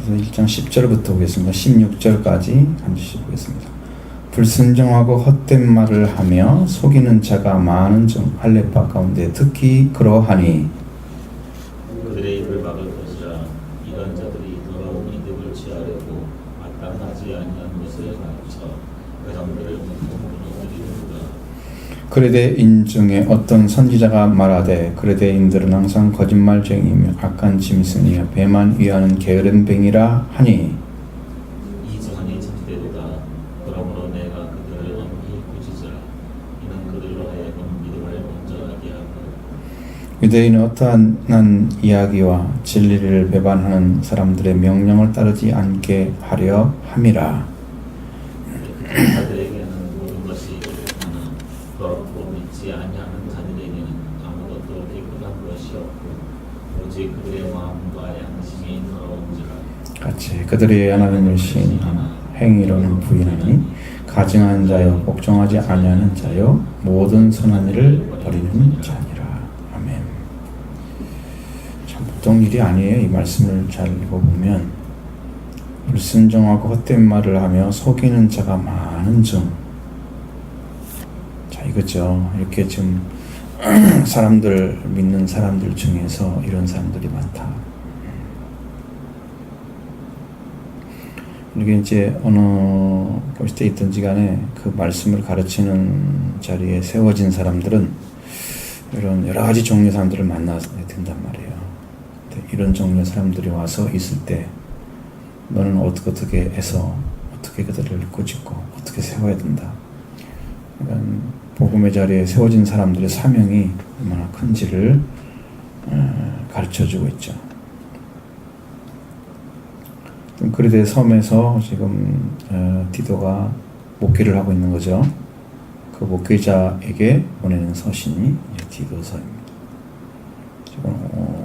그래서 1장 10절부터 보겠습니다. 16절까지 한주씩 보겠습니다. 불순종하고 헛된 말을 하며 속이는 자가 많은 중 할례파 가운데 특히 그러하니 그들의 입을 막을 것이라. 이런 자들이 더러운 이득을 취하려고 마땅하지 아니한 것에 가르쳐 그 사람들을 공공으로 드리는도다. 그레데 인 중에 어떤 선지자가 말하되 그레데인들은 항상 거짓말쟁이며 악한 짐승이며 배만 위하는 게으른 뱅이라 하니 이 증언이 참되도다. 그러므로 내가 그들을 엄히 꾸짖으라. 이는 그들로 하여금 믿음을 먼저 하게 하고 유대인은 어떠한 이야기와 진리를 배반하는 사람들의 명령을 따르지 않게 하려 함이라. 자들에게는 모든 것이 좋으나 더럽고 믿지 아니하는 자들에게는 아무것도 깨끗한 것이 없고 오직 그들의 마음과 양심이 더러운지라. 같이 그들이 하나님을 시인하나 행위로는 부인하니 가증한 자요 복종하지 아니하는 자요 모든 선한 일을 버리는 자니라. 아멘. 참 보통 일이 아니에요. 이 말씀을 잘 읽어보면 불순종하고 헛된 말을 하며 속이는 자가 많은 중. 자, 이거죠. 이렇게 지금 사람들 믿는 사람들 중에서 이런 사람들이 많다. 이게 이제 어느 교시대 있든지 간에 그 말씀을 가르치는 자리에 세워진 사람들은 이런 여러 가지 종류의 사람들을 만나야 된단 말이에요. 이런 종류의 사람들이 와서 있을 때 너는 어떻게 해서 어떻게 그들을 꾸짖고 어떻게 세워야 된다. 그러니까 복음의 자리에 세워진 사람들의 사명이 얼마나 큰지를 가르쳐주고 있죠. 그리데 섬에서 지금 디도가 목회를 하고 있는 거죠. 그 목회자에게 보내는 서신이 디도서입니다. 지금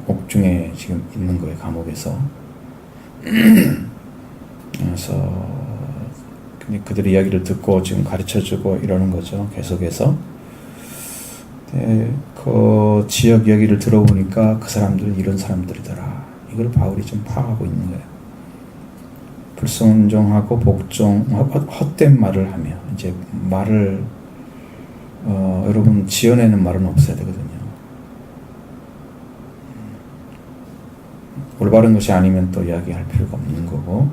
옥중에 지금 있는 거예요. 감옥에서. 그래서 그들의 이야기를 듣고 지금 가르쳐주고 이러는 거죠. 계속해서. 그 지역 이야기를 들어보니까 그 사람들은 이런 사람들이더라. 이걸 바울이 좀 파악하고 있는 거예요. 불순종하고 복종, 헛된 말을 하며 이제 말을 여러분 지어내는 말은 없어야 되거든요. 올바른 것이 아니면 또 이야기할 필요가 없는 거고.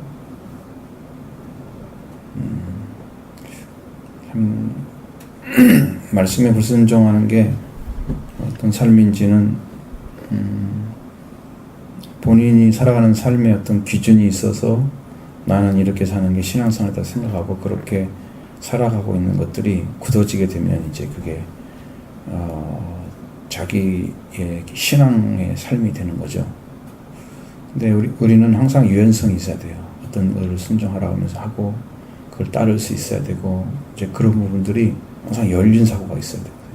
말씀에 불순종하는 게 어떤 삶인지는 본인이 살아가는 삶에 어떤 기준이 있어서 나는 이렇게 사는 게 신앙생활이다 생각하고 그렇게 살아가고 있는 것들이 굳어지게 되면 이제 그게 자기의 신앙의 삶이 되는 거죠. 근데 우리는 항상 유연성이 있어야 돼요. 어떤 것을 순종하라고 하면서 하고 그걸 따를 수 있어야 되고 이제 그런 부분들이 항상 열린 사고가 있어야 되거든요.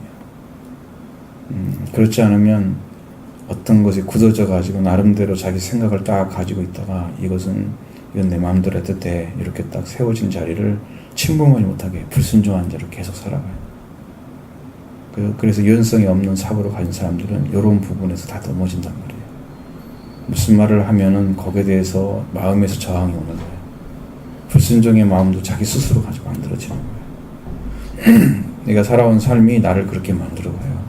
그렇지 않으면 어떤 것이 굳어져 가지고 나름대로 자기 생각을 딱 가지고 있다가 이건 내 마음대로 해도 돼 이렇게 딱 세워진 자리를 침범하지 못하게 불순종한 자로 계속 살아가요. 그래서 유연성이 없는 사고를 가진 사람들은 이런 부분에서 다 넘어진단 말이에요. 무슨 말을 하면은 거기에 대해서 마음에서 저항이 오는 거예요. 불순종의 마음도 자기 스스로 가지고 만들어지는 거예요. 내가 살아온 삶이 나를 그렇게 만들어가요.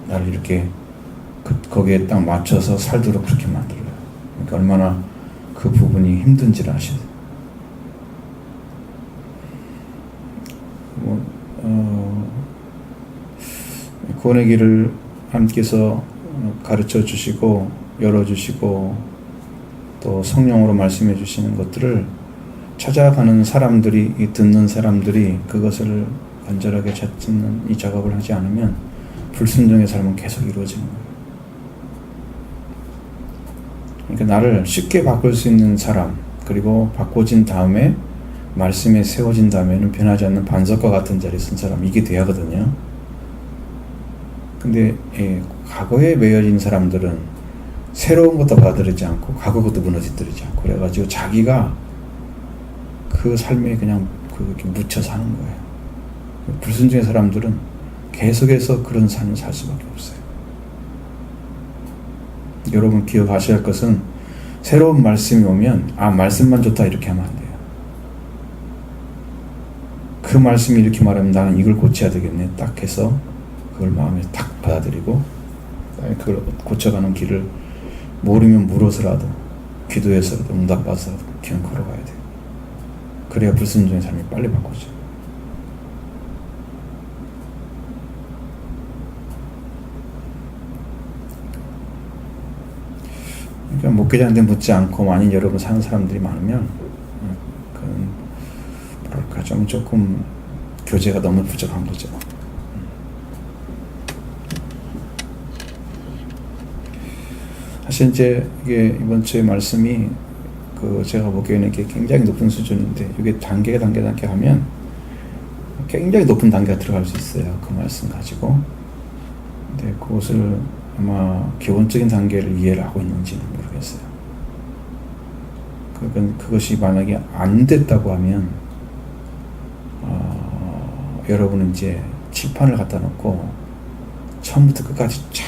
나를 이렇게 거기에 딱 맞춰서 살도록 그렇게 만들어요. 그러니까 얼마나 그 부분이 힘든지를 아셔야 돼요. 구원의 길을 하나님께서 가르쳐 주시고 열어주시고 또 성령으로 말씀해 주시는 것들을 찾아가는 사람들이, 듣는 사람들이 그것을 간절하게 찾는 이 작업을 하지 않으면 불순종의 삶은 계속 이루어지는 거예요. 그러니까 나를 쉽게 바꿀 수 있는 사람, 그리고 바꿔진 다음에 말씀에 세워진 다음에는 변하지 않는 반석과 같은 자리에 쓴 사람, 이게 돼야 하거든요. 근데 과거에 매여진 사람들은 새로운 것도 받아들이지 않고 과거 것도 무너지지 않고 그래가지고 자기가 그 삶에 그냥 그렇게 묻혀 사는 거예요. 불순종의 사람들은 계속해서 그런 삶을 살 수밖에 없어요. 여러분 기억하셔야 할 것은 새로운 말씀이 오면 말씀만 좋다 이렇게 하면 안 돼요. 그 말씀이 이렇게 말하면 나는 이걸 고쳐야 되겠네 딱 해서 그걸 마음에 딱 받아들이고 그걸 고쳐가는 길을 모르면 물어서라도 기도해서라도 응답받아서라도 그냥 걸어가야 돼요. 그래야 불순종의 삶이 빨리 바꾸죠. 그러니까 목회자한테 묻지 않고 만일 여러분 사는 사람들이 많으면 그건 뭐랄까 조금 교제가 너무 부족한 거죠. 사실 이제 이게 이번 주에 말씀이 제가 보기에는 이게 굉장히 높은 수준인데 이게 단계 하면 굉장히 높은 단계가 들어갈 수 있어요. 그 말씀 가지고. 근데 그것을 아마 기본적인 단계를 이해를 하고 있는지는 모르겠어요. 그것이 만약에 안 됐다고 하면 여러분은 이제 칠판을 갖다 놓고 처음부터 끝까지 쫙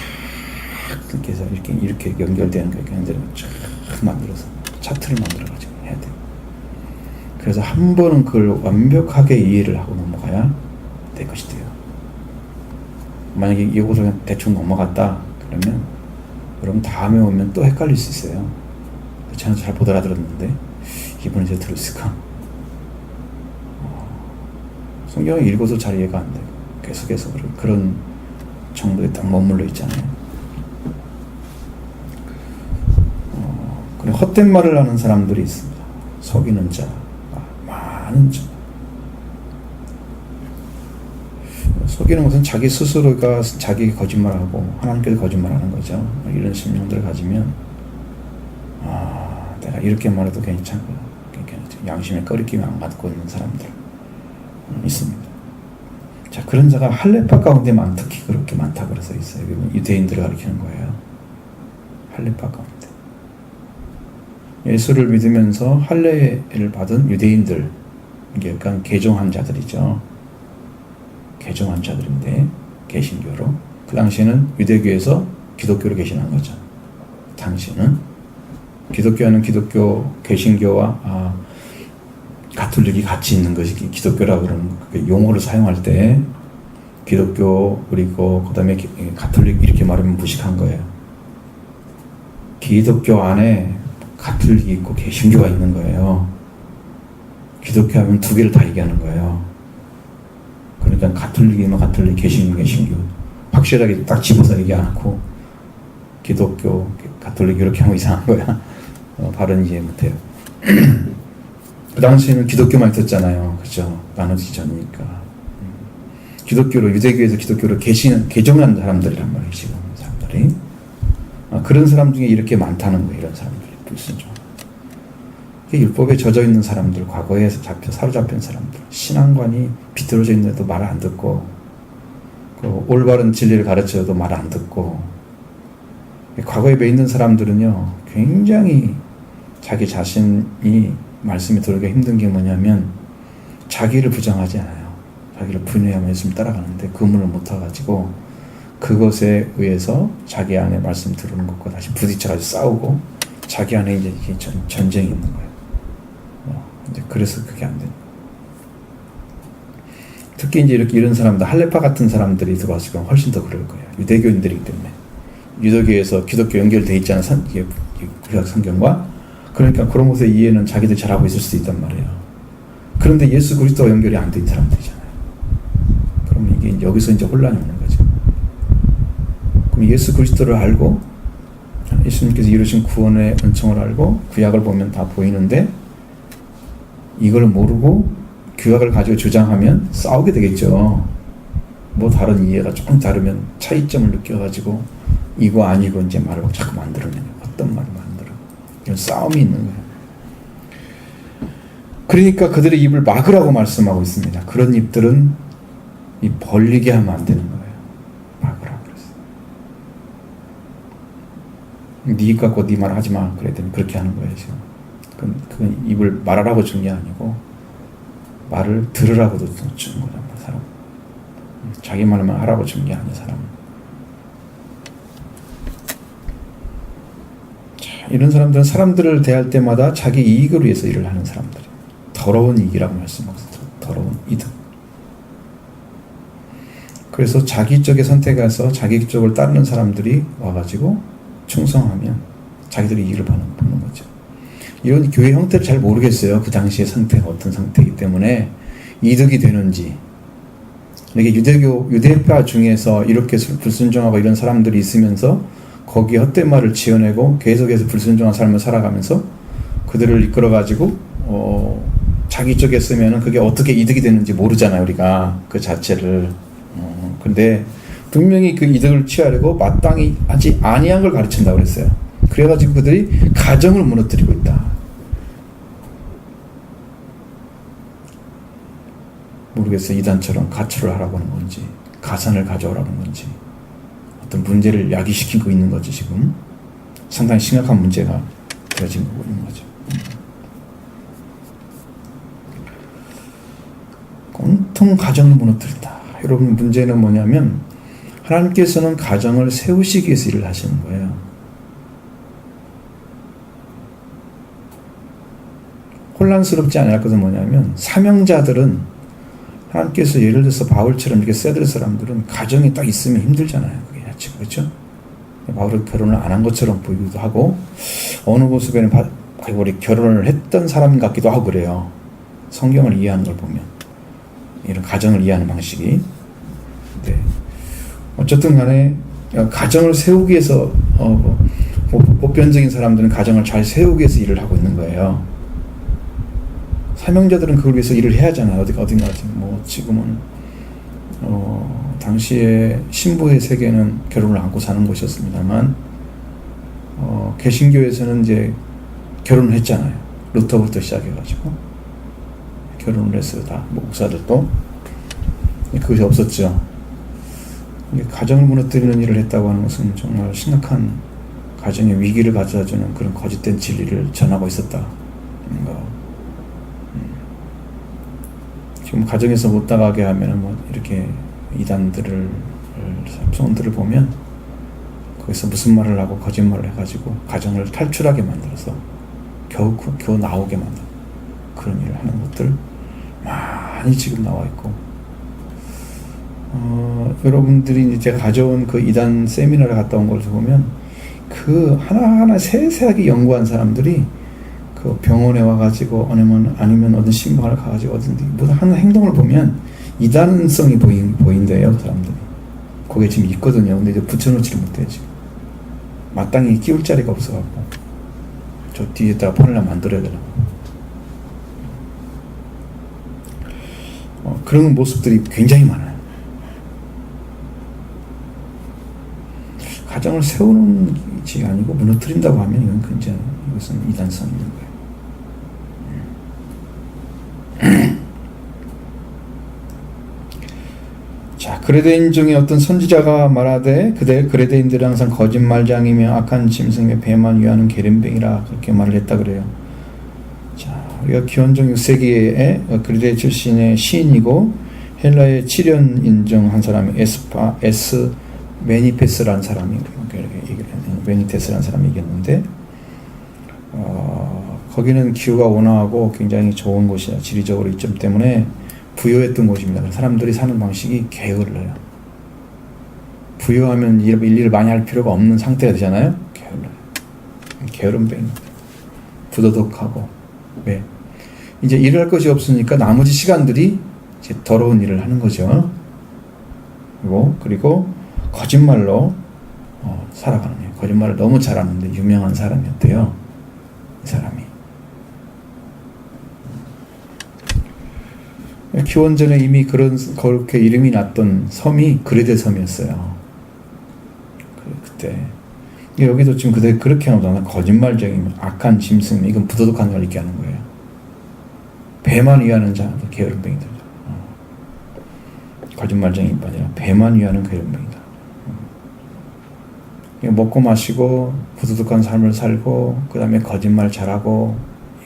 이렇게 해서 이렇게 연결되는 거 이렇게 쫙 만들어서 차트를 만들어가지고 해야 돼요. 그래서 한 번은 그걸 완벽하게 이해를 하고 넘어가야 될 것이 돼요. 만약에 이것을 그냥 대충 넘어갔다 그러면 여러분 다음에 오면 또 헷갈릴 수 있어요. 저는 잘 못 알아들었는데 이번에 제가 들었을까? 성경을 읽어도 잘 이해가 안 돼요. 계속해서 그런 정도에 딱 머물러 있잖아요. 그리고 헛된 말을 하는 사람들이 있습니다. 속이는 자, 많은 자. 속이는 것은 자기 스스로가 자기에게 거짓말하고 하나님께도 거짓말하는 거죠. 이런 심령들을 가지면 내가 이렇게 말해도 괜찮고 양심에 꺼리낌이 안 갖고 있는 사람들 있습니다. 자, 그런 자가 할례파 가운데만 특히 그렇게 많다고 그래서 있어요. 유대인들을 가리키는 거예요. 할례파 가운데. 예수를 믿으면서 할례를 받은 유대인들, 이게 약간 개종한 자들이죠. 개종한 자들인데 개신교로 그 당시에는 유대교에서 기독교로 개신한 거죠. 당시는 기독교와는 기독교, 개신교와 가톨릭이 같이 있는 것이 기독교라고 그러는 그 용어를 사용할 때 기독교 그리고 그다음에 가톨릭 이렇게 말하면 무식한 거예요. 기독교 안에 가톨릭이 있고 개신교가 있는 거예요. 기독교 하면 두 개를 다 얘기하는 거예요. 그러니까 가톨릭이면 가톨릭, 개신교, 개신교 확실하게 딱 집어서 얘기 안 하고 기독교, 가톨릭 이렇게 하면 이상한 거야. 바른 이해 못해요. 그 당시에는 기독교만 있었잖아요. 그죠? 나눠지기 전이니까. 기독교로, 유대교에서 기독교로 개종한 사람들이란 말이에요, 지금 사람들이. 그런 사람 중에 이렇게 많다는 거예요, 이런 사람들이. 불순종. 율법에 젖어 있는 사람들, 과거에 사로잡힌 사람들, 신앙관이 비틀어져 있는데도 말 안 듣고, 올바른 진리를 가르쳐도 말 안 듣고, 과거에 매 있는 사람들은요, 굉장히 자기 자신이 말씀에 들어오기가 힘든 게 뭐냐면, 자기를 부정하지 않아요. 자기를 분해하며 예수님 따라가는데, 그물을 못 타가지고, 그것에 의해서 자기 안에 말씀 들어오는 것과 다시 부딪혀가지고 싸우고, 자기 안에 이제 전쟁이 있는 거예요. 이제 그래서 그게 안 돼요. 특히 이제 이런 사람들, 할례파 같은 사람들이 들어왔을 건 훨씬 더 그럴 거예요. 유대교인들이기 때문에. 유대교에서 기독교 연결되어 있잖아요. 구약 성경과. 그러니까 그런 것의 이해는 자기들 잘하고 있을 수도 있단 말이에요. 그런데 예수 그리스도와 연결이 안 된 사람들이잖아요. 그러면 이게 여기서 이제 혼란이 오는 거죠. 그럼 예수 그리스도를 알고 예수님께서 이루신 구원의 은총을 알고 구약을 보면 다 보이는데 이걸 모르고 구약을 가지고 주장하면 싸우게 되겠죠. 뭐 다른 이해가 조금 다르면 차이점을 느껴가지고 이거 아니고 이제 말을 자꾸 만들어내요. 어떤 말을 만들어. 이런 싸움이 있는 거예요. 그러니까 그들의 입을 막으라고 말씀하고 있습니다. 그런 입들은 이 벌리게 하면 안 되는 거예요. 막으라고 그랬어요. 네 입 갖고 네 말 하지 마. 그랬더니 그렇게 하는 거예요. 지금. 그건 입을 말하라고 준 게 아니고 말을 들으라고도 준 거란 말이야. 사람. 자기 말만 하라고 준 게 아니야. 사람. 자, 이런 사람들은 사람들을 대할 때마다 자기 이익을 위해서 일을 하는 사람들이에요. 더러운 이익이라고 말씀하셨어요. 더러운 이득. 그래서 자기 쪽에 선택해서 자기 쪽을 따르는 사람들이 와가지고 충성하면 자기들이 이익을 보는 거죠. 이런 교회 형태를 잘 모르겠어요. 그 당시의 상태가 어떤 상태이기 때문에 이득이 되는지. 이게 유대파 중에서 이렇게 불순종하고 이런 사람들이 있으면서 거기에 헛된 말을 지어내고 계속해서 불순종한 삶을 살아가면서 그들을 이끌어가지고 자기 쪽에 쓰면은 그게 어떻게 이득이 되는지 모르잖아요. 우리가 그 자체를. 근데 분명히 그 이득을 취하려고 마땅히 하지 아니한 걸 가르친다고 그랬어요. 그래가지고 그들이 가정을 무너뜨리고 있다. 모르겠어요. 이단처럼 가출을 하라고 하는 건지 가산을 가져오라는 건지 어떤 문제를 야기시키고 있는 거지. 지금 상당히 심각한 문제가 되어진 거고 있는 거죠. 온통 가정을 무너뜨린다. 여러분, 문제는 뭐냐면 하나님께서는 가정을 세우시기 위해서 일을 하시는 거예요. 혼란스럽지 않을 것은 뭐냐면 사명자들은 하나님께서 예를 들어서 바울처럼 이렇게 세들 사람들은 가정이 딱 있으면 힘들잖아요. 그게 자체가. 그렇죠? 바울은 결혼을 안 한 것처럼 보이기도 하고 어느 모습에는 우리 결혼을 했던 사람 같기도 하고 그래요. 성경을 이해하는 걸 보면. 이런 가정을 이해하는 방식이. 네. 어쨌든 간에 가정을 세우기 위해서 보편적인 사람들은 가정을 잘 세우기 위해서 일을 하고 있는 거예요. 사명자들은 그걸 위해서 일을 해야 하잖아요. 어딘가 뭐 지금은 당시에 신부의 세계는 결혼을 안고 사는 곳이었습니다만 개신교에서는 이제 결혼을 했잖아요. 루터부터 시작해가지고 결혼을 했어요. 다 목사들도. 그것이 없었죠. 가정을 무너뜨리는 일을 했다고 하는 것은 정말 심각한 가정의 위기를 가져다주는 그런 거짓된 진리를 전하고 있었다. 지금 가정에서 못 나가게 하면은 뭐 이렇게 이단들을 손들을 보면 거기서 무슨 말을 하고 거짓말을 해가지고 가정을 탈출하게 만들어서 겨우 나오게 만든 그런 일을 하는 것들 많이 지금 나와 있고, 여러분들이 이제 가져온 그 이단 세미나를 갔다 온 걸 보면 그 하나하나 세세하게 연구한 사람들이 그 병원에 와가지고 아니면 어떤 신방을 가가지고 어딘지 모든 하는 행동을 보면 이단성이 보인대요. 그 사람들이. 그게 지금 있거든요. 근데 이제 붙여놓지를 못해 지금. 마땅히 끼울 자리가 없어갖고 저 뒤에다가 폰을 만들어야 되나. 그런 모습들이 굉장히 많아요. 가정을 세우는 게 아니고 무너뜨린다고 하면 이건 굉장히 이것은 이단성이 있는 거예요. 자, 그레데인 중에 어떤 선지자가 말하되 그레데인들은 항상 거짓말장이며 악한 짐승의 배만 위하는 계름뱅이라 그렇게 말을 했다 그래요. 자, 우리가 기원전 6세기에 그레데 출신의 시인이고 헬라의 치련 인정한 사람이 메니테스라는 사람이 얘기했는데 거기는 기후가 온화하고 굉장히 좋은 곳이야. 지리적으로 이점 때문에 부여했던 곳입니다. 사람들이 사는 방식이 게을러요. 부여하면 일을 많이 할 필요가 없는 상태가 되잖아요. 게을러요. 게으름뱅이. 부도덕하고. 네. 이제 일을 할 것이 없으니까 나머지 시간들이 이제 더러운 일을 하는 거죠. 그리고 거짓말로 살아가는 거예요. 거짓말을 너무 잘하는데 유명한 사람이었대요. 이 사람이. 기원전에 이미 그렇게 이름이 났던 섬이 그레데 섬이었어요. 그때. 여기도 지금 그렇게 나오잖아요. 거짓말쟁이면 악한 짐승, 이건 부도덕한 걸 얘기하는 거예요. 배만 위하는 자, 게으름뱅이들. 거짓말쟁이가 아니라 배만 위하는 게으름뱅이다. 먹고 마시고 부도덕한 삶을 살고 그 다음에 거짓말 잘하고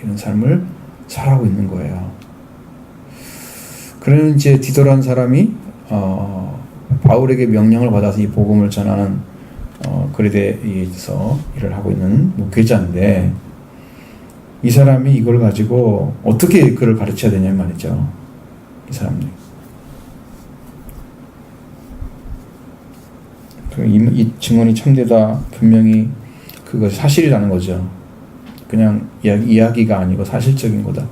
이런 삶을 살아가고 있는 거예요. 그러는 이제 디도라는 사람이 바울에게 명령을 받아서 이 복음을 전하는 거리대에서 일을 하고 있는 목회자인데, 이 사람이 이걸 가지고 어떻게 그를 가르쳐야 되냐 말이죠. 이 사람들. 이 증언이 참되다, 분명히 그거 사실이라는 거죠. 그냥 이야기가 아니고 사실적인 거다.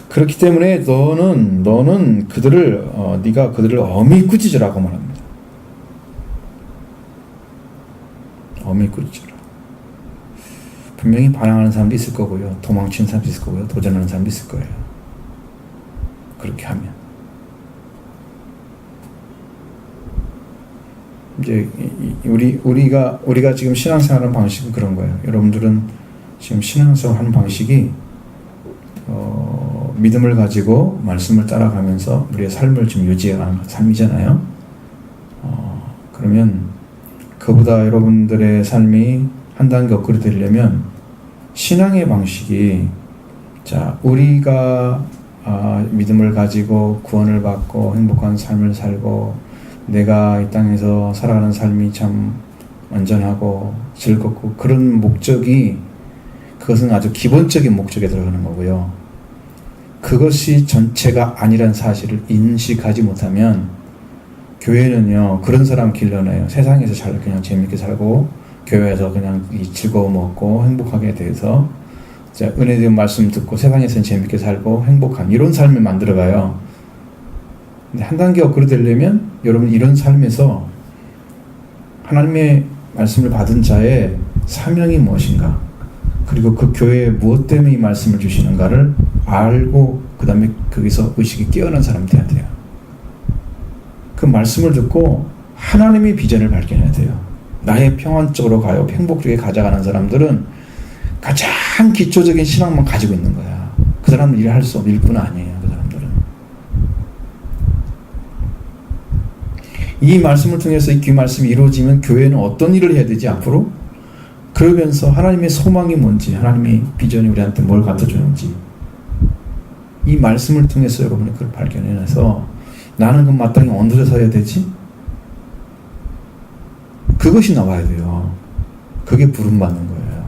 그렇기 때문에 너는 그들을 네가 그들을 엄히 꾸짖으라고 말합니다. 엄히 꾸짖으라. 분명히 반항하는 사람도 있을 거고요, 도망치는 사람도 있을 거고요, 도전하는 사람도 있을 거예요. 그렇게 하면 이제 우리가 지금 신앙생활하는 방식은 그런 거예요. 여러분들은 지금 신앙생활 하는 방식이 믿음을 가지고 말씀을 따라가면서 우리의 삶을 좀 유지해가는 삶이잖아요. 그러면 그보다 여러분들의 삶이 한 단계 업그레이드 되려면 신앙의 방식이, 자, 우리가 믿음을 가지고 구원을 받고 행복한 삶을 살고 내가 이 땅에서 살아가는 삶이 참 안전하고 즐겁고, 그런 목적이, 그것은 아주 기본적인 목적에 들어가는 거고요. 그것이 전체가 아니란 사실을 인식하지 못하면 교회는요, 그런 사람 길러내요. 세상에서 잘 그냥 재밌게 살고 교회에서 그냥 즐거움 얻고 행복하게 돼서 은혜된 말씀 듣고 세상에서는 재밌게 살고 행복한 이런 삶을 만들어가요. 근데 한 단계 업그레이드 되려면 여러분 이런 삶에서 하나님의 말씀을 받은 자의 사명이 무엇인가, 그리고 그 교회에 무엇 때문에 이 말씀을 주시는가를 알고 그 다음에 거기서 의식이 깨어난 사람이 돼야 돼요. 그 말씀을 듣고 하나님의 비전을 발견해야 돼요. 나의 평안 쪽으로 가요, 행복하게 가져가는 사람들은 가장 기초적인 신앙만 가지고 있는 거야. 그 사람은 일할 수 없는 일꾼 아니에요. 그 사람들은 이 말씀을 통해서 이 귀 말씀이 이루어지면 교회는 어떤 일을 해야 되지 앞으로? 그러면서 하나님의 소망이 뭔지, 하나님의 비전이 우리한테 뭘 갖다 주는지, 이 말씀을 통해서 여러분이 그걸 발견해내서 나는 그 마땅히 언제 서야 되지? 그것이 나와야 돼요. 그게 부름받는 거예요.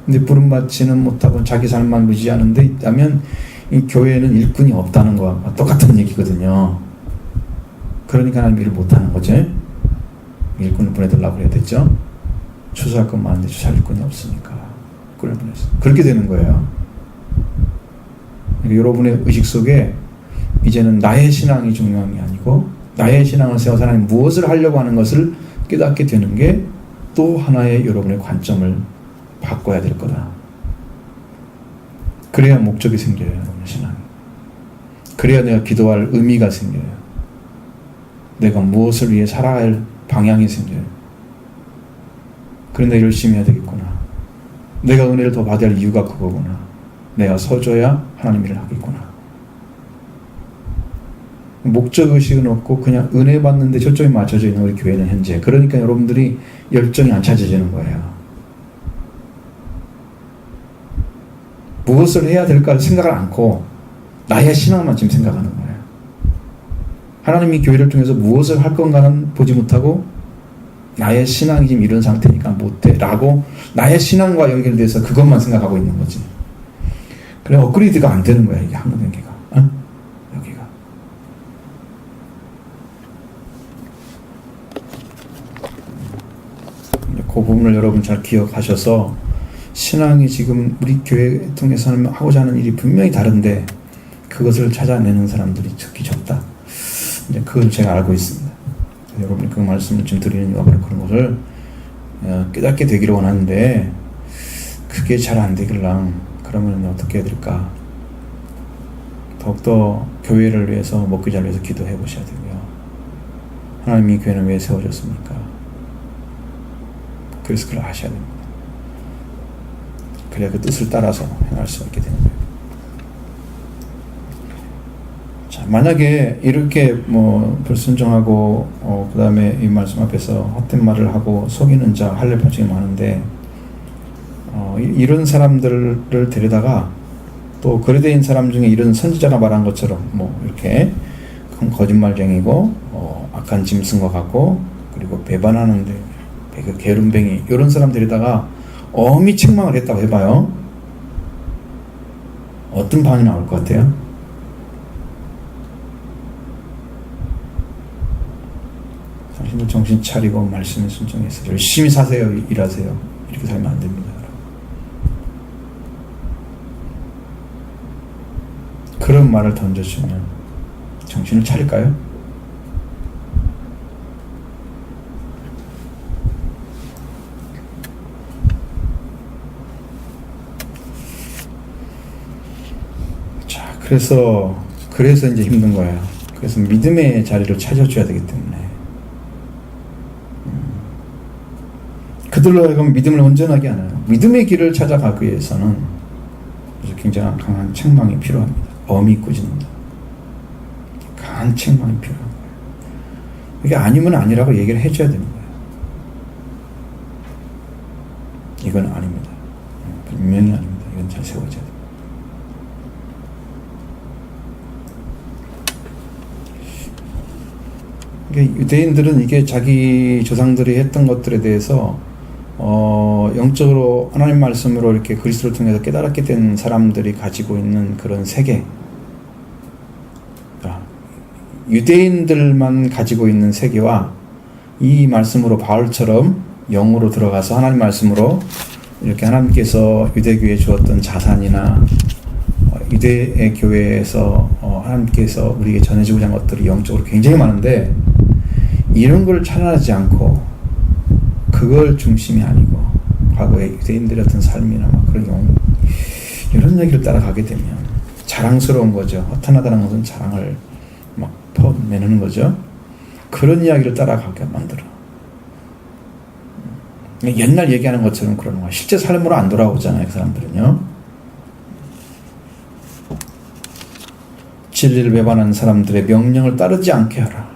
근데 부름받지는 못하고 자기 삶만 유지하는 데 있다면 이 교회에는 일꾼이 없다는 거와 똑같은 얘기거든요. 그러니까 하나님 일을 못하는 거죠. 일꾼을 보내달라고 그래야 됐죠. 추수할 건 많은데 추수할 일꾼이 없으니까 일꾼을 보냈어. 그렇게 되는 거예요. 그러니까 여러분의 의식 속에 이제는 나의 신앙이 중요한 게 아니고 나의 신앙을 세워서 하나님 무엇을 하려고 하는 것을 깨닫게 되는 게 또 하나의 여러분의 관점을 바꿔야 될 거다. 그래야 목적이 생겨요. 여러분의 신앙이. 그래야 내가 기도할 의미가 생겨요. 내가 무엇을 위해 살아야 할 방향이 생겨요. 그런데 열심히 해야 되겠구나. 내가 은혜를 더 받아야 할 이유가 그거구나. 내가 서줘야 하나님 일을 하겠구나. 목적의식은 없고 그냥 은혜 받는데 초점이 맞춰져 있는 우리 교회는 현재. 그러니까 여러분들이 열정이 안 찾아지는 거예요. 무엇을 해야 될까를 생각을 않고 나의 신앙만 지금 생각하는 거예요. 하나님이 교회를 통해서 무엇을 할 건가는 보지 못하고 나의 신앙이 지금 이런 상태니까 못해 라고 나의 신앙과 연결돼서 그것만 생각하고 있는 거지. 그래 업그레이드가 안 되는 거야. 이게 한 단계가. 여기가. 그 부분을 여러분 잘 기억하셔서 신앙이 지금 우리 교회 통해서 하고자 하는 일이 분명히 다른데 그것을 찾아내는 사람들이 특히 적다. 이제 그걸 제가 알고 있습니다. 여러분이 그 말씀을 좀 드리는 이유가 바로 그런 것을 깨닫게 되기를 원하는데 그게 잘 안 되길랑 그러면 어떻게 해야 될까? 더욱더 교회를 위해서 목회자를 위해서 기도해 보셔야 되고요. 하나님이 교회는 왜 세워졌습니까? 그래서 그걸 아셔야 됩니다. 그래야 그 뜻을 따라서 행할 수 있게 되는 거예요. 자, 만약에 이렇게 불순종하고 그 다음에 이 말씀 앞에서 헛된 말을 하고 속이는 자 할례 발전이 많은데 이런 사람들을 데려다가 또 거래대인 사람 중에 이런 선지자가 말한 것처럼 이렇게 거짓말쟁이고 악한 짐승과 같고, 그리고 배반하는데 그 게으름뱅이 이런 사람들에다가 엄히 책망을 했다고 해봐요. 어떤 반응이 나올 것 같아요? 당신들 정신 차리고 말씀에 순종해서 열심히 사세요, 일하세요. 이렇게 살면 안 됩니다. 그런 말을 던져주면 정신을 차릴까요? 자, 그래서 이제 힘든 거예요. 그래서 믿음의 자리를 찾아줘야 되기 때문에 그들로 하여금 믿음을 온전하게 하는 믿음의 길을 찾아가기 위해서는 굉장히 강한 책망이 필요합니다. 엄히 꾸짖는다. 강한 책망이 필요한 거예요. 이게 아니면 아니라고 얘기를 해줘야 되는 거예요. 이건 아닙니다. 분명히 아닙니다. 이건 잘 세워져야 돼요. 그러니까 유대인들은 이게 자기 조상들이 했던 것들에 대해서 영적으로 하나님 말씀으로 이렇게 그리스도를 통해서 깨달았게 된 사람들이 가지고 있는 그런 세계, 유대인들만 가지고 있는 세계와 이 말씀으로 바울처럼 영으로 들어가서 하나님 말씀으로 이렇게 하나님께서 유대교에 주었던 자산이나 유대 교회에서 하나님께서 우리에게 전해주고자 하는 것들이 영적으로 굉장히 많은데 이런 걸 찬양하지 않고 그걸 중심이 아니고 과거의 유대인들의 어떤 삶이나 막 그런 이런 얘기를 따라가게 되면 자랑스러운 거죠. 허탄하다는 것은 자랑을 막 퍼내는 거죠. 그런 이야기를 따라가게 만들어. 옛날 얘기하는 것처럼 그러는 거야. 실제 삶으로 안 돌아오잖아요. 그 사람들은요. 진리를 배반하는 사람들의 명령을 따르지 않게 하라.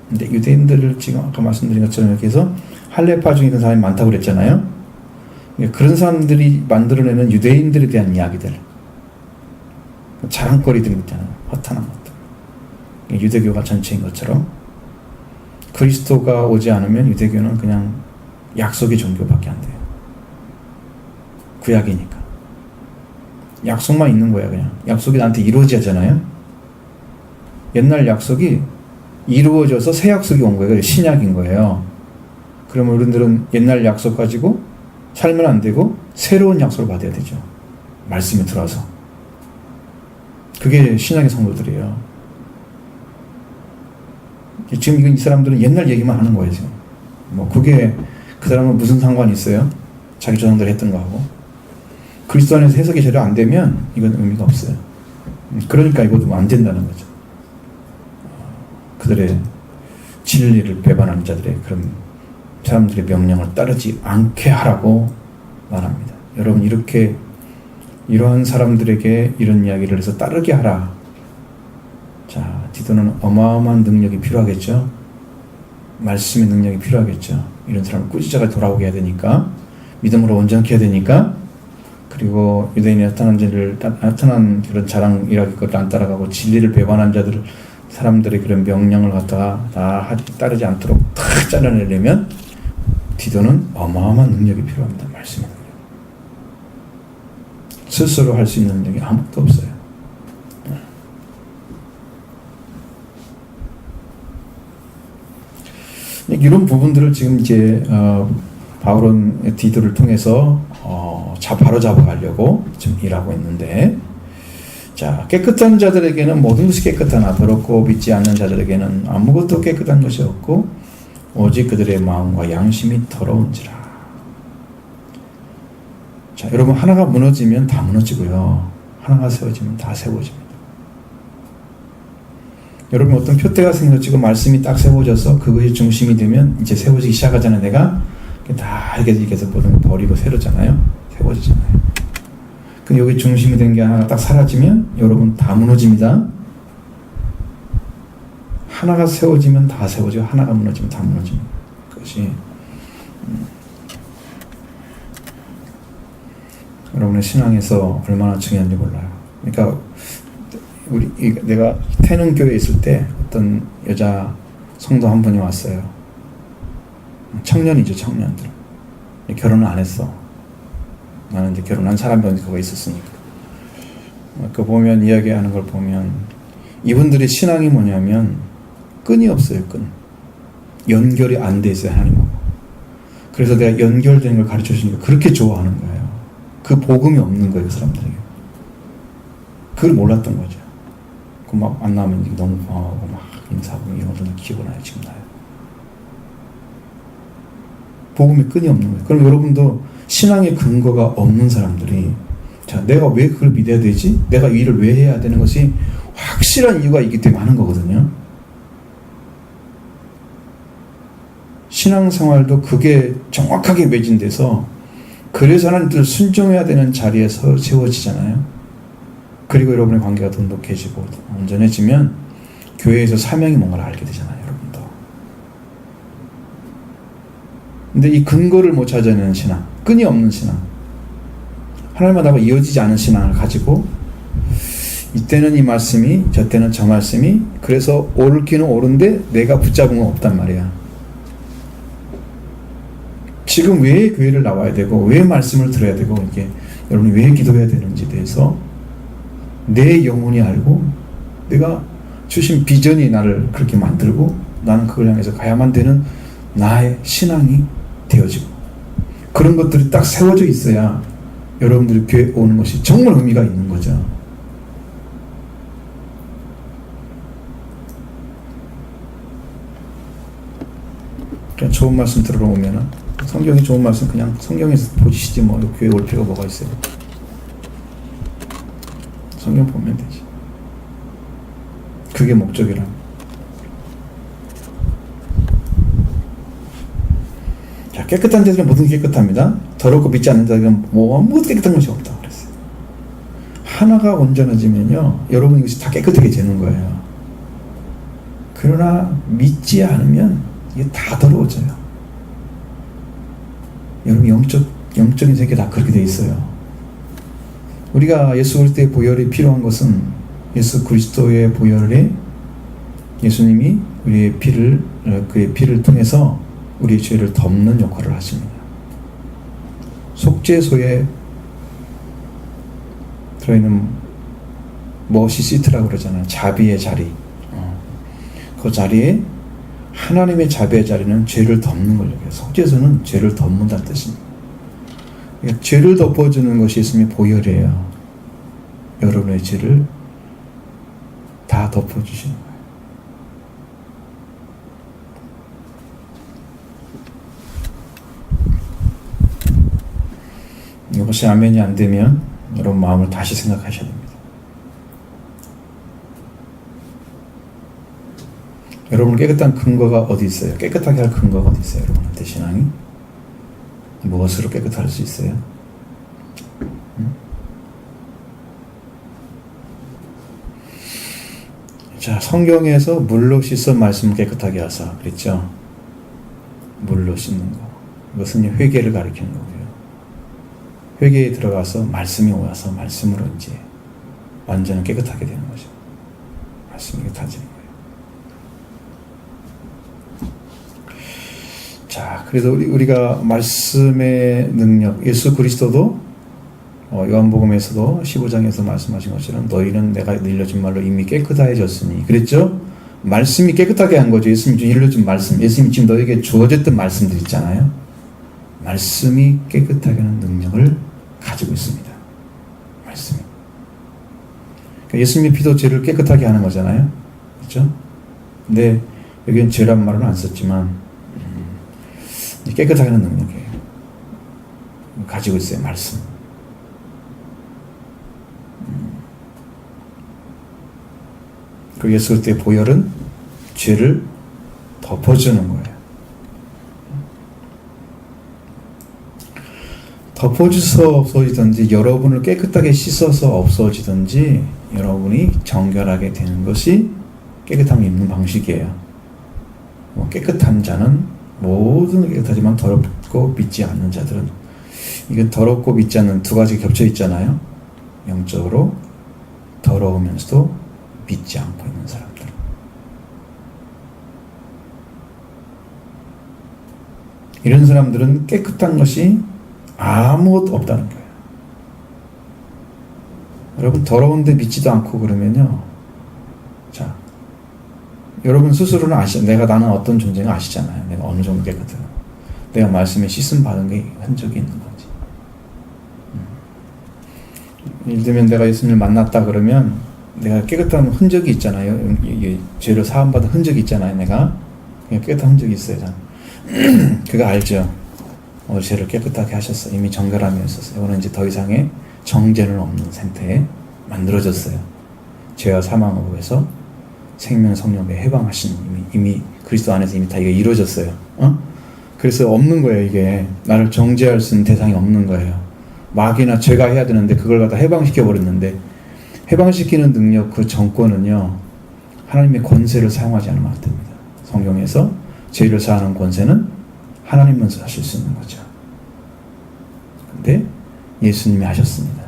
근데 유대인들을 지금 아까 말씀드린 것처럼 이렇게 해서 할례파 중에 있는 사람이 많다고 그랬잖아요. 그런 사람들이 만들어내는 유대인들에 대한 이야기들, 자랑거리들 있잖아요. 허탄한 것들. 유대교가 전체인 것처럼 그리스도가 오지 않으면 유대교는 그냥 약속의 종교밖에 안 돼요. 구약이니까. 약속만 있는 거야. 그냥 약속이 나한테 이루어지잖아요. 옛날 약속이 이루어져서 새 약속이 온 거예요. 신약인 거예요. 그러면 우리들은 옛날 약속 가지고 살면 안 되고 새로운 약속을 받아야 되죠. 말씀에 들어서. 그게 신약의 성도들이에요. 지금 이 사람들은 옛날 얘기만 하는 거예요. 지금. 그게 그 사람은 무슨 상관이 있어요? 자기 조상들이 했던 거하고. 그리스도 안에서 해석이 제대로 안 되면 이건 의미가 없어요. 그러니까 이것도 안 된다는 거죠. 그들의 진리를 배반하는 자들의 그런 사람들의 명령을 따르지 않게 하라고 말합니다. 여러분 이러한 사람들에게 이런 이야기를 해서 따르게 하라. 자, 디도는 어마어마한 능력이 필요하겠죠. 말씀의 능력이 필요하겠죠. 이런 사람을 꾸짖자가 돌아오게 해야 되니까, 믿음으로 온전케 해야 되니까, 그리고 유대인이 나타난 그런 자랑이라기 것을 안 따라가고 진리를 배반한 사람들의 그런 명령을 갖다가 다 따르지 않도록 탁 잘라내려면 디도는 어마어마한 능력이 필요합니다. 말씀의 능력. 스스로 할 수 있는 능력이 아무것도 없어요. 이런 부분들을 지금 이제 바울은 디도를 통해서 바로 잡아가려고 지금 일하고 있는데, 자, 깨끗한 자들에게는 모든 것이 깨끗하나 더럽고 믿지 않는 자들에게는 아무것도 깨끗한 것이 없고 오직 그들의 마음과 양심이 더러운지라. 자, 여러분, 하나가 무너지면 다 무너지고요. 하나가 세워지면 다 세워집니다. 여러분, 어떤 표대가 생겨지고 말씀이 딱 세워져서 그것이 중심이 되면 이제 세워지기 시작하잖아요. 내가 다 이렇게 해서 버리고 세우잖아요. 세워지잖아요. 근데 여기 중심이 된 게 하나가 딱 사라지면 여러분 다 무너집니다. 하나가 세워지면 다 세워지고 하나가 무너지면 다 무너집니다. 그것이 여러분의 신앙에서 얼마나 중요한지 몰라요. 그러니까 내가 태능교회에 있을 때 어떤 여자 성도 한 분이 왔어요. 청년이죠, 청년들. 결혼을 안 했어. 나는 이제 결혼한 사람이 거기 있었으니까. 그 보면, 이야기하는 걸 보면, 이분들의 신앙이 뭐냐면, 끈이 없어요, 끈. 연결이 안 돼 있어요, 하나님하고. 그래서 내가 연결되는 걸 가르쳐 주니까 그렇게 좋아하는 거예요. 그 복음이 없는 거예요, 그 사람들에게. 그걸 몰랐던 거죠. 그 막 안 나오면 너무 고마워하고 막 인사하고 이런 것들은 기억을 나요, 지금 나요. 복음의 끈이 없는 거예요. 그럼 여러분도 신앙의 근거가 없는 사람들이, 자, 내가 왜 그걸 믿어야 되지? 내가 이 일을 왜 해야 되는 것이 확실한 이유가 있기 때문에 하는 거거든요. 신앙생활도 그게 정확하게 매진돼서, 그래서 하나님들 순종해야 되는 자리에서 세워지잖아요. 그리고 여러분의 관계가 돈독해지고 온전해지면 교회에서 사명이 뭔가를 알게 되잖아요, 여러분도. 근데 이 근거를 못 찾아내는 신앙, 끈이 없는 신앙, 하나님과 나가 이어지지 않은 신앙을 가지고, 이때는 이 말씀이, 저때는 저 말씀이, 그래서 옳기는 옳은데 내가 붙잡은 건 없단 말이야. 지금 왜 교회를 나와야 되고, 왜 말씀을 들어야 되고, 이게 여러분이 왜 기도해야 되는지에 대해서 내 영혼이 알고, 내가 주신 비전이 나를 그렇게 만들고, 나는 그걸 향해서 가야만 되는 나의 신앙이 되어지고, 그런 것들이 딱 세워져 있어야 여러분들이 교회 오는 것이 정말 의미가 있는 거죠. 그냥 좋은 말씀 들으러 오면은, 성경이 좋은 말씀 그냥 성경에서 보시지 뭐 교회 올 필요가 뭐가 있어요. 성경 보면 되지. 그게 목적이라. 자, 깨끗한 데는 모든 게 깨끗합니다. 더럽고 믿지 않는 자들은 뭐 아무것도 깨끗한 것이 없다 그랬어요. 하나가 온전해지면요, 여러분 이것이 다 깨끗하게 되는 거예요. 그러나 믿지 않으면 이게 다 더러워져요. 여러분 영적인 세계 다 그렇게 돼 있어요. 우리가 예수 그리스도의 보혈이 필요한 것은, 예수 그리스도의 보혈에 예수님이 우리의 피를, 그의 피를 통해서 우리의 죄를 덮는 역할을 하십니다. 속죄소에 들어있는 머시 시트라고 그러잖아요. 자비의 자리. 그 자리에, 하나님의 자비의 자리는 죄를 덮는 걸 얘기해요. 속죄소는 죄를 덮는다는 뜻입니다. 그러니까 죄를 덮어주는 것이 예수님의 보혈이에요. 여러분의 죄를 다 덮어주시는 거예요. 이것이 아멘이 안 되면 여러분 마음을 다시 생각하셔야 됩니다. 여러분 깨끗한 근거가 어디 있어요? 깨끗하게 할 근거가 어디 있어요? 여러분한테 신앙이? 무엇으로 깨끗할 수 있어요? 자, 성경에서 물로 씻어 말씀을 깨끗하게 하사 그랬죠? 물로 씻는 거. 이것은 회개를 가리키는 거고요. 회개에 들어가서 말씀이 와서 말씀으로 이제 완전히 깨끗하게 되는 거죠. 말씀이 깨끗해지는 거예요. 자, 그래서 우리가 말씀의 능력, 예수 그리스도도 요한복음에서도 15장에서 말씀하신 것처럼 너희는 내가 일러준 말로 이미 깨끗해졌으니 그랬죠? 말씀이 깨끗하게 한 거죠. 예수님이 일러준 말씀, 예수님이 지금 너에게 주어졌던 말씀들 있잖아요. 말씀이 깨끗하게 하는 능력을 가지고 있습니다. 말씀이. 그러니까 예수님의 피도 죄를 깨끗하게 하는 거잖아요. 그렇죠? 근데 여기는 죄란 말은 안 썼지만 깨끗하게 하는 능력이에요. 가지고 있어요. 말씀. 그 예수 그리스도의 보혈은 죄를 덮어주는 거예요. 덮어줘서 없어지든지, 여러분을 깨끗하게 씻어서 없어지든지, 여러분이 정결하게 되는 것이 깨끗함을 입는 방식이에요. 깨끗한 자는 모든 깨끗하지만 더럽고 믿지 않는 자들은, 이게 더럽고 믿지 않는 두 가지 겹쳐 있잖아요. 영적으로 더러우면서도 믿지 않고 있는 사람들. 이런 사람들은 깨끗한 것이 아무것도 없다는 거예요. 여러분 더러운데 믿지도 않고 그러면요. 자, 여러분 스스로는 나는 어떤 존재인가 아시잖아요. 내가 어느 정도 깨끗해요. 내가 말씀에 씻음 받은 게 흔적이 있는 거지. 예를 들면 내가 예수님을 만났다 그러면 내가 깨끗한 흔적이 있잖아요. 죄를 사함받은 흔적이 있잖아요. 내가 깨끗한 흔적이 있어요. 그거 알죠? 오늘 죄를 깨끗하게 하셨어. 이미 정결함이 있었어요. 이거는 이제 더 이상의 정죄는 없는 상태에 만들어졌어요. 죄와 사망으로해서 생명 성령에 해방하신 이미 그리스도 안에서 이미 다 이게 이루어졌어요. 그래서 없는 거예요. 이게 나를 정죄할 수 있는 대상이 없는 거예요. 마귀나 죄가 해야 되는데 그걸 갖다 해방시켜 버렸는데, 해방시키는 능력 그 정권은요 하나님의 권세를 사용하지 않으면 안 됩니다. 성경에서 죄를 사하는 권세는 하나님만 하실 수 있는 거죠. 근데 예수님이 하셨습니다.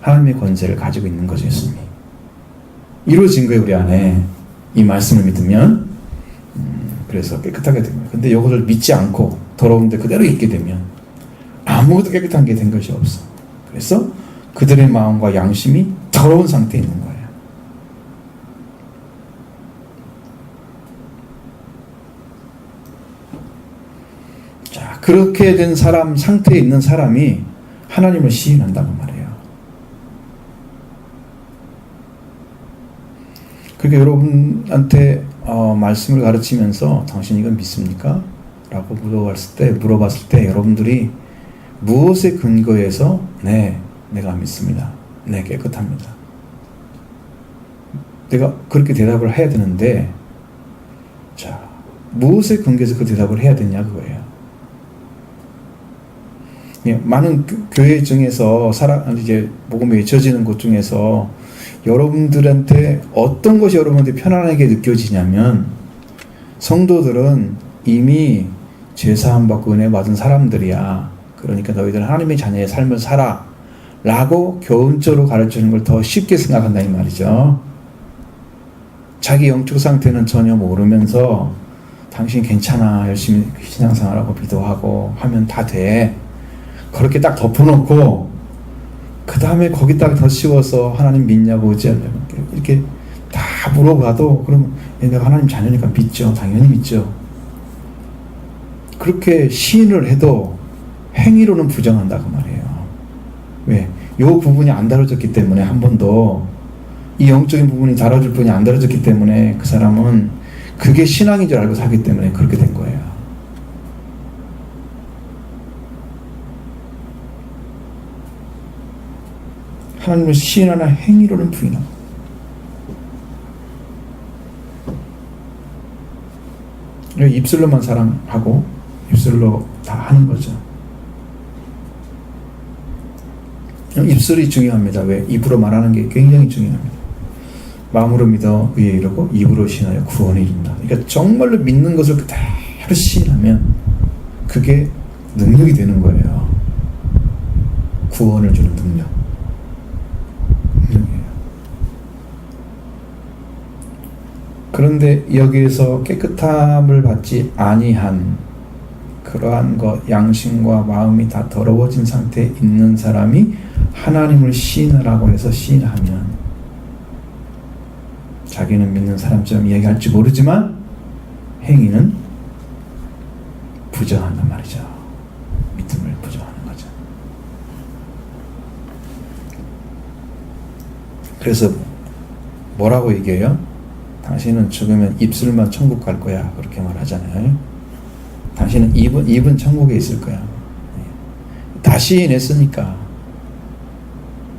하나님의 권세를 가지고 있는 거죠. 예수님이 이루어진 거예요. 우리 안에 이 말씀을 믿으면. 그래서 깨끗하게 된 거예요. 근데 이거를 믿지 않고 더러운데 그대로 있게 되면 아무것도 깨끗한 게 된 것이 없어. 그래서 그들의 마음과 양심이 더러운 상태에 있는 거예요. 자, 그렇게 된 사람, 상태에 있는 사람이 하나님을 시인한다고 말해요. 그러니까 여러분한테 말씀을 가르치면서 당신 이건 믿습니까? 라고 물어봤을 때 여러분들이 무엇에 근거해서 네, 내가 믿습니다. 네, 깨끗합니다. 내가 그렇게 대답을 해야 되는데, 자, 무엇에 근거해서 그 대답을 해야 되냐 그거예요. 예, 많은 교회 중에서 이제 복음이 외쳐지는 곳 중에서 여러분들한테 어떤 것이 여러분한테 편안하게 느껴지냐면, 성도들은 이미 죄사함 받고 은혜 받은 사람들이야. 그러니까 너희들은 하나님의 자녀의 삶을 살아 라고 교훈적으로 가르치는 걸 더 쉽게 생각한다 이 말이죠. 자기 영적 상태는 전혀 모르면서 당신 괜찮아, 열심히 신앙생활하고 기도하고 하면 다 돼, 그렇게 딱 덮어놓고 그 다음에 거기다가 더 씌워서 하나님 믿냐고 어찌하냐고 이렇게 다 물어봐도 그러면 내가 하나님 자녀니까 믿죠. 당연히 믿죠. 그렇게 시인을 해도 행위로는 부정한다고 말이에요. 왜? 이 부분이 안 다뤄졌기 때문에, 한 번도 이 영적인 부분이 다뤄질 부분이 안 다뤄졌기 때문에 그 사람은 그게 신앙인 줄 알고 살기 때문에 그렇게 된 거예요. 하나님을 시인하나 행위로는 부인하고. 입술로만 사랑하고 입술로 다 하는 거죠. 입술이 중요합니다. 왜? 입으로 말하는 게 굉장히 중요합니다. 마음으로 믿어 의에 이르고 입으로 시인하여 구원에 이른다. 그러니까 정말로 믿는 것을 그대로 시인하면 그게 능력이 되는 거예요. 구원을 주는 능력이에요. 그런데 여기에서 깨끗함을 받지 아니한 그러한 것, 양심과 마음이 다 더러워진 상태에 있는 사람이 하나님을 시인하라고 해서 시인하면 자기는 믿는 사람처럼 이야기할지 모르지만 행위는 부정한단 말이죠. 믿음을 부정하는 거죠. 그래서 뭐라고 얘기해요? 당신은 죽으면 입술만 천국 갈 거야, 그렇게 말하잖아요. 당신은 입은 천국에 있을 거야. 다 시인했으니까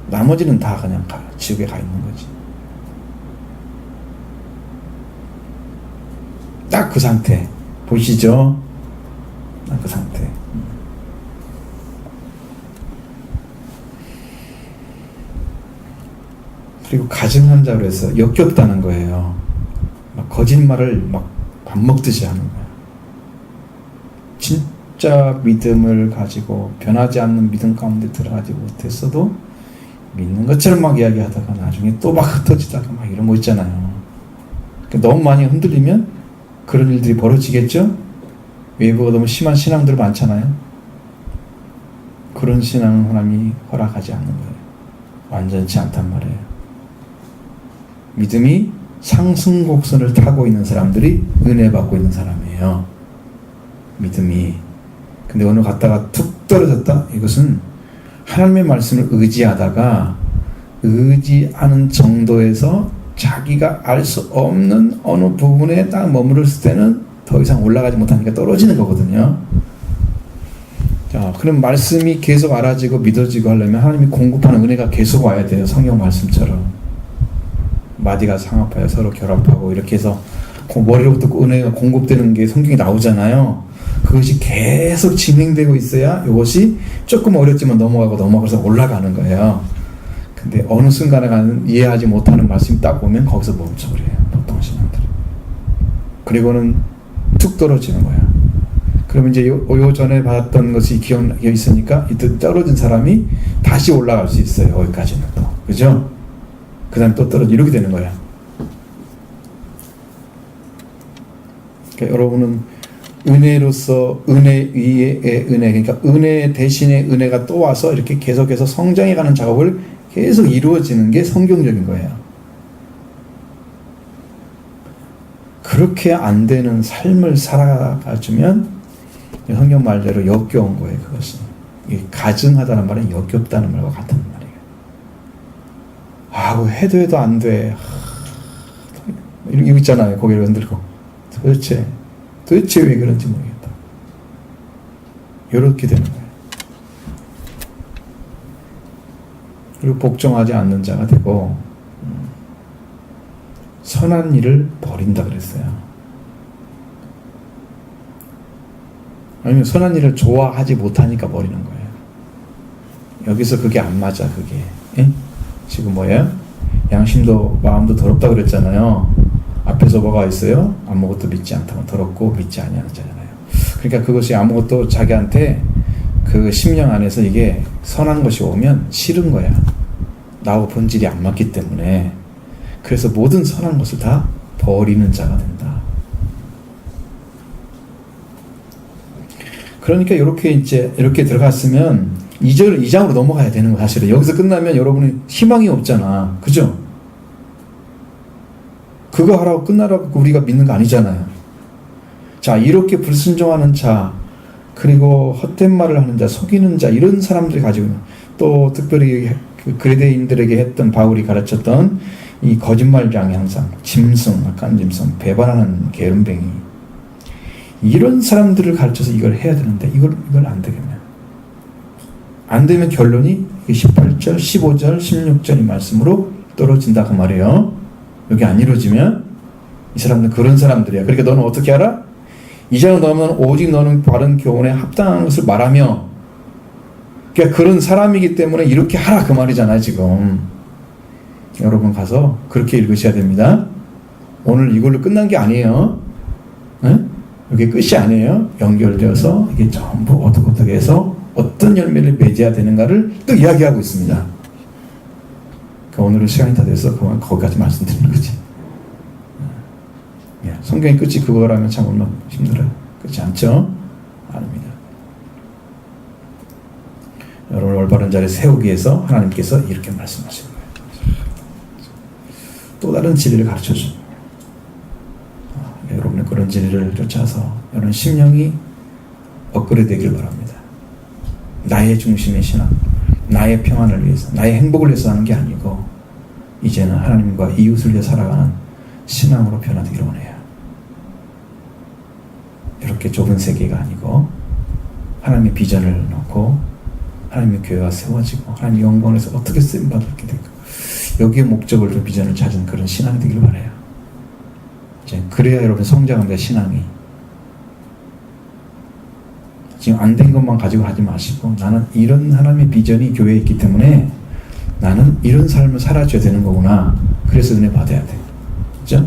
나머지는 다 그냥 지옥에 가 있는 거지. 딱 그 상태 보시죠? 딱 그 상태. 그리고 가증한 자로 해서 역겹다는 거예요. 막 거짓말을 막 밥 먹듯이 하는 거예요. 진짜 믿음을 가지고 변하지 않는 믿음 가운데 들어가지 못했어도 믿는 것처럼 막 이야기하다가 나중에 또 막 흩어지다가 막 이런 거 있잖아요. 그러니까 너무 많이 흔들리면 그런 일들이 벌어지겠죠? 외부가 너무 심한 신앙들 많잖아요. 그런 신앙은 하나님이 허락하지 않는 거예요. 완전치 않단 말이에요. 믿음이 상승곡선을 타고 있는 사람들이 은혜 받고 있는 사람이에요. 믿음이. 근데 오늘 갔다가 툭 떨어졌다? 이것은 하나님의 말씀을 의지하다가 의지하는 정도에서 자기가 알 수 없는 어느 부분에 딱 머무렀을 때는 더 이상 올라가지 못하니까 떨어지는 거거든요. 자, 그럼 말씀이 계속 알아지고 믿어지고 하려면 하나님이 공급하는 은혜가 계속 와야 돼요. 성경 말씀처럼. 마디가 상합하여 서로 결합하고 이렇게 해서 머리로부터 은혜가 공급되는 게 성경에 나오잖아요. 그것이 계속 진행되고 있어야 이것이 조금 어렵지만 넘어가서 올라가는 거예요. 근데 어느 순간에 가는 이해하지 못하는 말씀이 딱 오면 거기서 멈춰버려요. 보통 신앙들이. 그리고는 툭 떨어지는 거야. 그러면 이제 요 전에 받았던 것이 기억이 있으니까 이때 떨어진 사람이 다시 올라갈 수 있어요. 거기까지는 또. 그죠? 그 다음에 또 떨어지고 이렇게 되는 거야. 그러니까 여러분은 은혜로서 은혜 위에 은혜, 그러니까 은혜 대신에 은혜가 또 와서 이렇게 계속해서 성장해가는 작업을 계속 이루어지는 게 성경적인 거예요. 그렇게 안 되는 삶을 살아가주면 성경 말대로 역겨운 거예요. 그것은 가증하다는 말은 역겹다는 말과 같은 말이에요. 아, 해도 안 돼. 이거 있잖아요. 고개를 흔들고 도대체 왜 그런지 모르겠다. 이렇게 되는 거예요. 그리고 복종하지 않는 자가 되고 선한 일을 버린다 그랬어요. 아니면 선한 일을 좋아하지 못하니까 버리는 거예요. 여기서 그게 안 맞아. 그게 지금 뭐예요? 양심도 마음도 더럽다 그랬잖아요. 앞에서 뭐가 있어요? 아무것도 믿지 않다면 더럽고 믿지 아니하는 자잖아요. 그러니까 그것이 아무것도 자기한테 그 심령 안에서 이게 선한 것이 오면 싫은 거야. 나하고 본질이 안 맞기 때문에. 그래서 모든 선한 것을 다 버리는 자가 된다. 그러니까 이렇게 들어갔으면 2장으로 넘어가야 되는 거야. 사실은 여기서 끝나면 여러분이 희망이 없잖아. 그죠? 그거 하라고 끝나라고 우리가 믿는 거 아니잖아요. 자, 이렇게 불순종하는 자, 그리고 헛된 말을 하는 자, 속이는 자, 이런 사람들이 가지고 있는, 또 특별히 그 그리스도인들에게 했던 바울이 가르쳤던 이 거짓말장 형상, 짐승, 악한 짐승, 배반하는 게으름뱅이, 이런 사람들을 가르쳐서 이걸 해야 되는데 이걸 안 되겠네. 안 되면 결론이 18절, 15절, 16절 이 말씀으로 떨어진다 그 말이에요. 여기 안 이루어지면 이 사람들은 그런 사람들이야. 그러니까 너는 어떻게 알아? 이장을 넣으면 오직 너는 바른 교훈에 합당한 것을 말하며, 그러니까 그런 사람이기 때문에 이렇게 하라 그 말이잖아요. 지금 여러분 가서 그렇게 읽으셔야 됩니다. 오늘 이걸로 끝난 게 아니에요. 응? 이게 끝이 아니에요. 연결되어서 이게 전부 어떻게 해서 어떤 열매를 맺어야 되는가를 또 이야기하고 있습니다. 그러니까 오늘은 시간이 다 돼서 그만 거기까지 말씀드리는 거지. 성경의 끝이 그거라면 참 얼마나 힘들어요. 그렇지 않죠? 아닙니다. 여러분을 올바른 자리에 세우기 위해서 하나님께서 이렇게 말씀하시는 거예요. 또 다른 진리를 가르쳐줍니다. 여러분의 그런 진리를 쫓아서 여러분 심령이 업그레이드 되길 바랍니다. 나의 중심의 신앙, 나의 평안을 위해서, 나의 행복을 위해서 하는 게 아니고 이제는 하나님과 이웃을 위해 살아가는 신앙으로 변화되기를 원해요. 이렇게 좁은 세계가 아니고 하나님의 비전을 놓고 하나님의 교회가 세워지고 하나님의 영광에서 어떻게 쓰임받게 되고 여기에 목적을 좀 비전을 찾은 그런 신앙이 되기를 바라요. 이제 그래야 여러분 성장합니다. 신앙이 지금 안 된 것만 가지고 하지 마시고 나는 이런 하나님의 비전이 교회에 있기 때문에 나는 이런 삶을 살아줘야 되는 거구나. 그래서 은혜 받아야 돼. 그죠?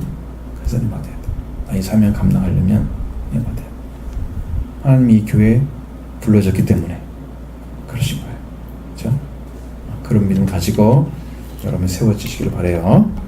그래서 은혜 받아야 돼. 나의 사명 감당하려면 은혜 받아야 돼. 하나님이 이 교회에 불러줬기 때문에 그러신 거예요. 그죠? 그런 믿음 가지고 여러분 세워주시기를 바라요.